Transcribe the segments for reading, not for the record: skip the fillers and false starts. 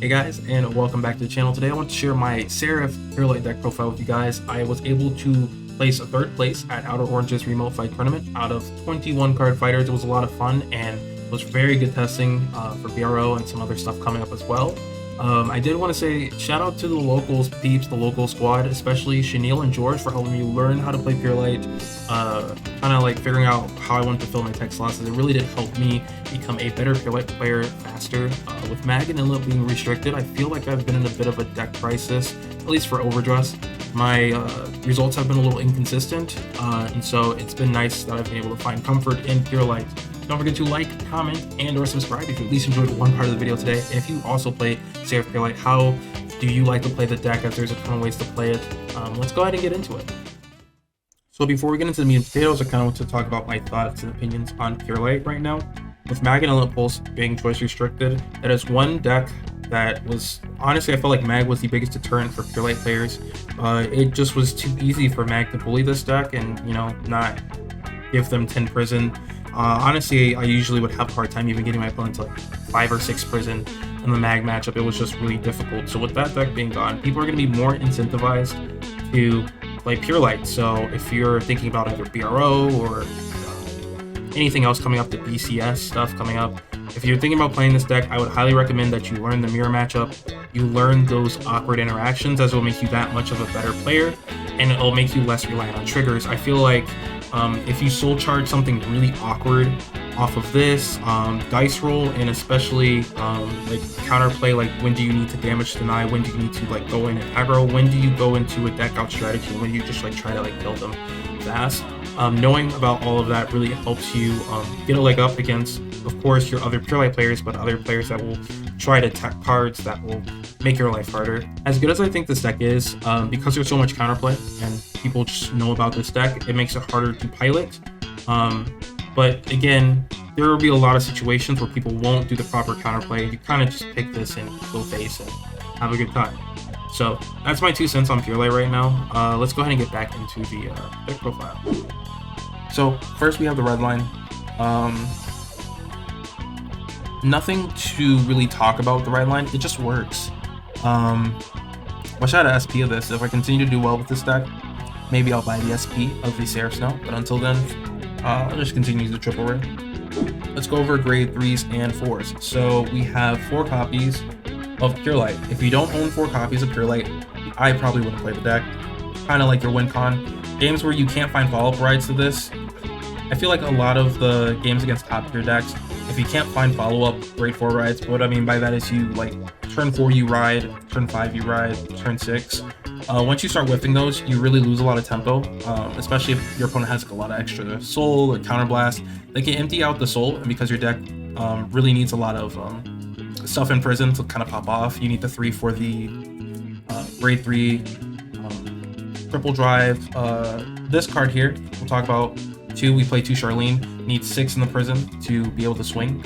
Hey guys, and welcome back to the channel. Today I want to share my Seraph Purelight deck profile with you guys. I was able to place a third place at Outer Orange's remote fight tournament out of 21 card fighters. It was a lot of fun and it was very good testing for BRO and some other stuff coming up as well. I did want to say shout out to the locals peeps, the local squad, especially Chenille and George for helping me learn how to play Purelight, kind of like figuring out how I wanted to fill my tech slots. It really did help me become a better Purelight player faster. With Mag and Inlet being restricted, I feel like I've been in a bit of a deck crisis, at least for Overdress. My results have been a little inconsistent, and so it's been nice that I've been able to find comfort in Purelight. Don't forget to like, comment, and or subscribe if you at least enjoyed one part of the video today. And if you also play Seraph Purelight, how do you like to play the deck, as there's a ton of ways to play it. Let's go ahead and get into it. So before we get into the meat and potatoes, I kind of want to talk about my thoughts and opinions on Purelight right now. With Mag and Inlet Pulse being choice restricted, that is one deck that was, honestly, I felt like Mag was the biggest deterrent for Purelight players. It just was too easy for Mag to bully this deck and, you know, not give them 10 prison. Honestly, I usually would have a hard time even getting my opponent to like 5 or 6 prison in the Mag matchup. It was just really difficult. So with that deck being gone, people are going to be more incentivized to play Purelight. So if you're thinking about either BRO or anything else coming up, the BCS stuff coming up, if you're thinking about playing this deck, I would highly recommend that you learn the mirror matchup. You learn those awkward interactions, as it will make you that much of a better player, and it'll make you less reliant on triggers. I feel like if you soul charge something really awkward off of this, dice roll, and especially like counterplay, like when do you need to damage deny, when do you need to like go in and aggro, when do you go into a deck out strategy, when do you just like try to like kill them fast. Knowing about all of that really helps you get a leg up against, of course, your other Purelight players, but other players that will try to attack cards that will make your life harder. As good as I think this deck is, because there's so much counterplay and people just know about this deck, it makes it harder to pilot. But again, there will be a lot of situations where people won't do the proper counterplay. You kind of just pick this and go face and have a good time. So that's my 2 cents on Purelight right now. Let's go ahead and get back into the deck profile. So first we have the red line. Nothing to really talk about with the red line. It just works. Wish I had an SP of this. If I continue to do well with this deck, maybe I'll buy the SP of the Seraph Snow. But until then, I'll just continue the triple ray. Let's go over grade 3s and 4s. So we have 4 copies of Purelight. If you don't own 4 copies of Purelight, I probably wouldn't play the deck. Kind of like your win con. Games where you can't find follow-up rides to this, I feel like a lot of the games against top tier decks, if you can't find follow-up grade 4 rides, what I mean by that is you like turn 4 you ride, turn 5 you ride, turn 6. Once you start whiffing those, you really lose a lot of tempo, especially if your opponent has like a lot of extra soul or counterblast. They can empty out the soul, and because your deck really needs a lot of stuff in prison to kind of pop off, you need the 3 for the grade 3 triple drive. This card here, we'll talk about 2. We play 2 Charlene, need 6 in the prison to be able to swing.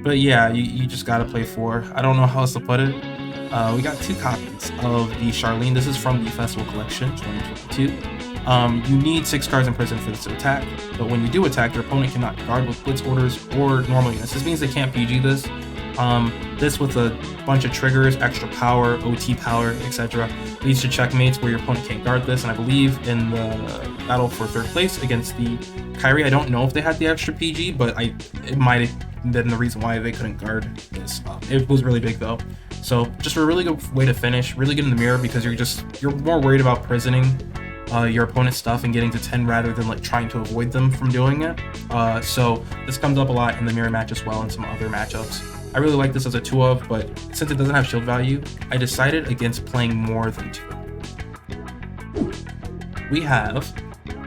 But yeah, you just gotta play 4. I don't know how else to put it. We got 2 copies of the Charlene. This is from the Festival Collection 2022. You need 6 cards in prison for this to attack, but when you do attack, your opponent cannot guard with blitz orders or normal units. This means they can't PG this. This with a bunch of triggers, extra power, OT power, etc. leads to checkmates where your opponent can't guard this, and I believe in the battle for 3rd place against the Kyrie, I don't know if they had the extra PG, but it might have been the reason why they couldn't guard this. It was really big though. So just a really good way to finish, really good in the mirror, because you're more worried about prisoning your opponent's stuff and getting to 10 rather than like trying to avoid them from doing it. So this comes up a lot in the mirror match as well and some other matchups. I really like this as a 2 of, but since it doesn't have shield value, I decided against playing more than 2. We have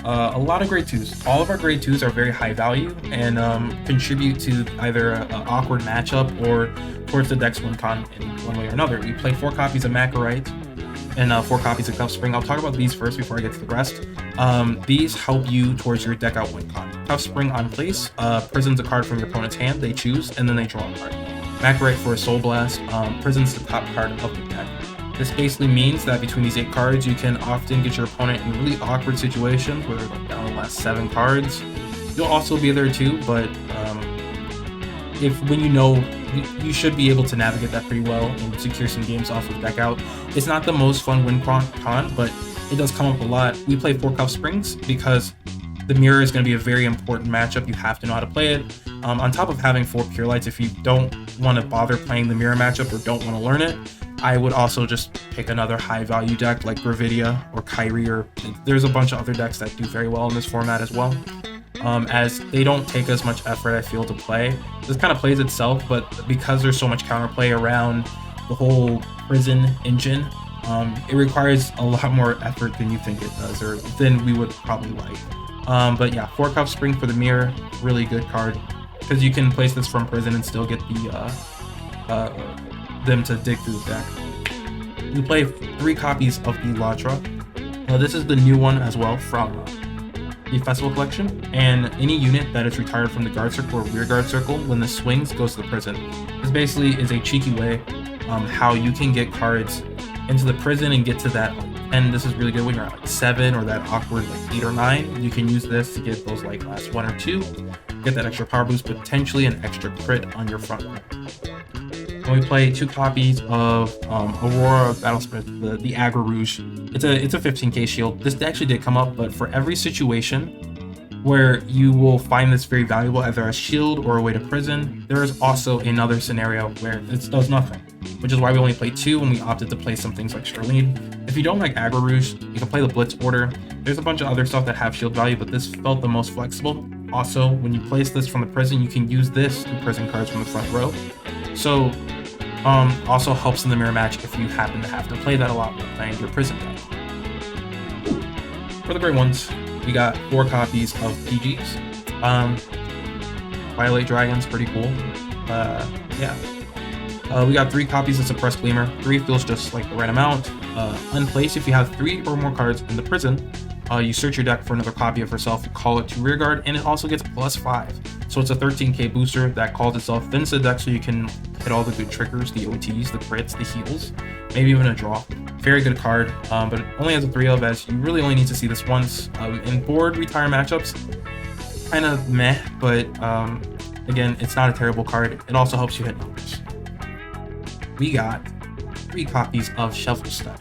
a lot of grade 2s. All of our grade 2s are very high value and contribute to either an awkward matchup or towards the deck's win con in one way or another. We play 4 copies of Macarite and 4 copies of Tough Spring. I'll talk about these first before I get to the rest. These help you towards your deck out win con. Tough Spring on place prisons a card from your opponent's hand, they choose, and then they draw a card. Macarite for a Soul Blast prisons the top card of the deck. This basically means that between these 8 cards, you can often get your opponent in really awkward situations where they're like down the last 7 cards. You'll also be there too, but if when you know you should be able to navigate that pretty well and secure some games off of deck out. It's not the most fun win con, but it does come up a lot. We play 4 Cuff Springs because the mirror is going to be a very important matchup. You have to know how to play it. On top of having 4 Pure Lights, if you don't want to bother playing the mirror matchup or don't want to learn it, I would also just pick another high value deck like Gravidia or Kyrie, or there's a bunch of other decks that do very well in this format as well. As they don't take as much effort, I feel, to play. This kind of plays itself, but because there's so much counterplay around the whole prison engine, it requires a lot more effort than you think it does, or than we would probably like. But yeah, 4 Cuff Spring for the mirror, really good card, because you can place this from prison and still get the them to dig through the deck. We play 3 copies of the Latra. This is the new one as well from the Festival Collection, and any unit that is retired from the guard circle or rear guard circle, when this swings, goes to the prison. This basically is a cheeky way how you can get cards into the prison and get to that, and this is really good when you're at like 7 or that awkward like 8 or 9. You can use this to get those like last 1 or 2, get that extra power boost, potentially an extra crit on your front row. And we play 2 copies of Aurora Battlesmith, the Aggro Rouge. It's a 15k shield. This actually did come up, but for every situation where you will find this very valuable, either as shield or a way to prison, there is also another scenario where it does nothing, which is why we only play 2 and we opted to play some things like Charlene. If you don't like Aggro Rouge, you can play the Blitz Order. There's a bunch of other stuff that have shield value, but this felt the most flexible. Also, when you place this from the prison, you can use this to prison cards from the front row. So, also helps in the mirror match if you happen to have to play that a lot when playing your prison deck. For the great ones, we got 4 copies of PGs. Twilight Dragon's pretty cool. Yeah. We got 3 copies of Suppressed Gleamer. 3 feels just like the right amount. Unplace, if you have 3 or more cards in the prison, you search your deck for another copy of herself, call it to rearguard, and it also gets +5. So it's a 13k booster that calls itself into the deck, so you can hit all the good triggers, the OTs, the crits, the heals, maybe even a draw. Very good card, but it only has a 3 of, as you really only need to see this once. In board retire matchups, kind of meh, but again, it's not a terrible card. It also helps you hit numbers. We got 3 copies of Shovel Stud.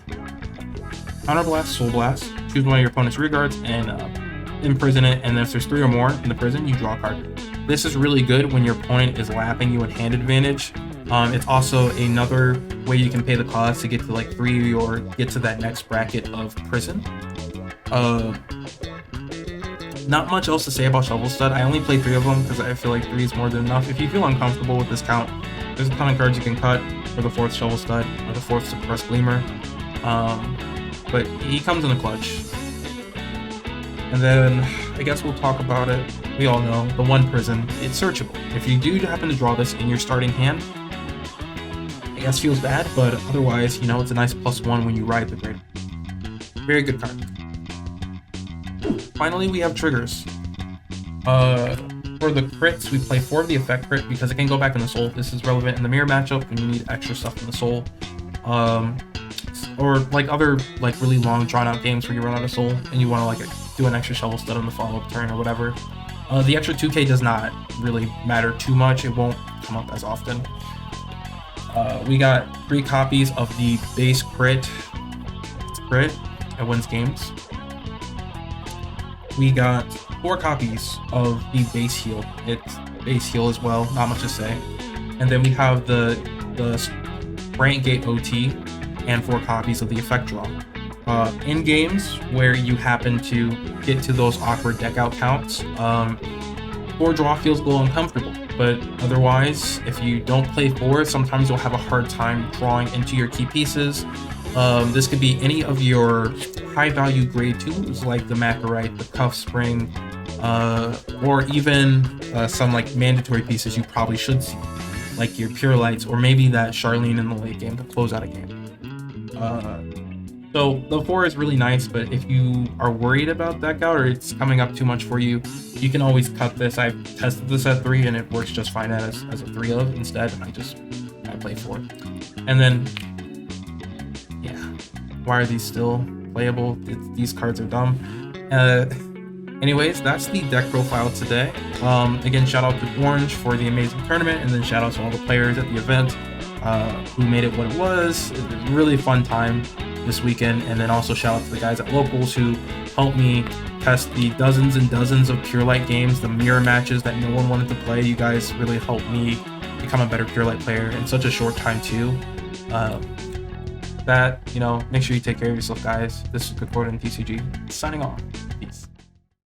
Counterblast, Soul Blast, choose one of your opponent's rear guards and imprison it, and then if there's 3 or more in the prison, you draw a card. This is really good when your opponent is lapping you in hand advantage. It's also another way you can pay the cost to get to like 3 or get to that next bracket of prison. Not much else to say about Shovel Stud. I only play 3 of them because I feel like 3 is more than enough. If you feel uncomfortable with this count, there's a ton of cards you can cut for the 4th Shovel Stud or the 4th Suppressed Gleamer. But he comes in a clutch. And then I guess we'll talk about it. We all know the 1 prison. It's searchable. If you do happen to draw this in your starting hand, I guess feels bad, but otherwise, you know, it's a nice +1 when you ride the grid. Very good card. Finally, we have triggers. For the crits, we play 4 of the effect crit because it can go back in the soul. This is relevant in the mirror matchup when you need extra stuff in the soul. Or like other like really long drawn out games where you run out of soul and you want to like do an extra Shovel Stud on the follow-up turn or whatever. The extra 2k does not really matter too much. It won't come up as often. We got 3 copies of the base crit. It's crit. It wins games. We got 4 copies of the base heal. It's base heal as well. Not much to say. And then we have the Branch Gate OT and 4 copies of the effect draw. In games where you happen to get to those awkward deck out counts, 4 draw feels a little uncomfortable, but otherwise, if you don't play 4, sometimes you'll have a hard time drawing into your key pieces. This could be any of your high value grade 2s like the Macarite, the Cuff Spring, or even some like mandatory pieces you probably should see, like your Pure Lights, or maybe that Charlene in the late game to close out a game. So the 4 is really nice, but if you are worried about deck out or it's coming up too much for you, you can always cut this. I've tested this at 3 and it works just fine as a 3 of instead, and I play 4. And then, yeah, why are these still playable? These cards are dumb. Anyways, that's the deck profile today. Again, shout out to Orange for the amazing tournament, and then shout out to all the players at the event who made it what it was. It was a really fun time this weekend, and then also shout out to the guys at Locals who helped me test the dozens and dozens of Pure Light games, the mirror matches that no one wanted to play. You guys really helped me become a better Pure Light player in such a short time too. Make sure you take care of yourself, guys. This is Good Fortune TCG signing off.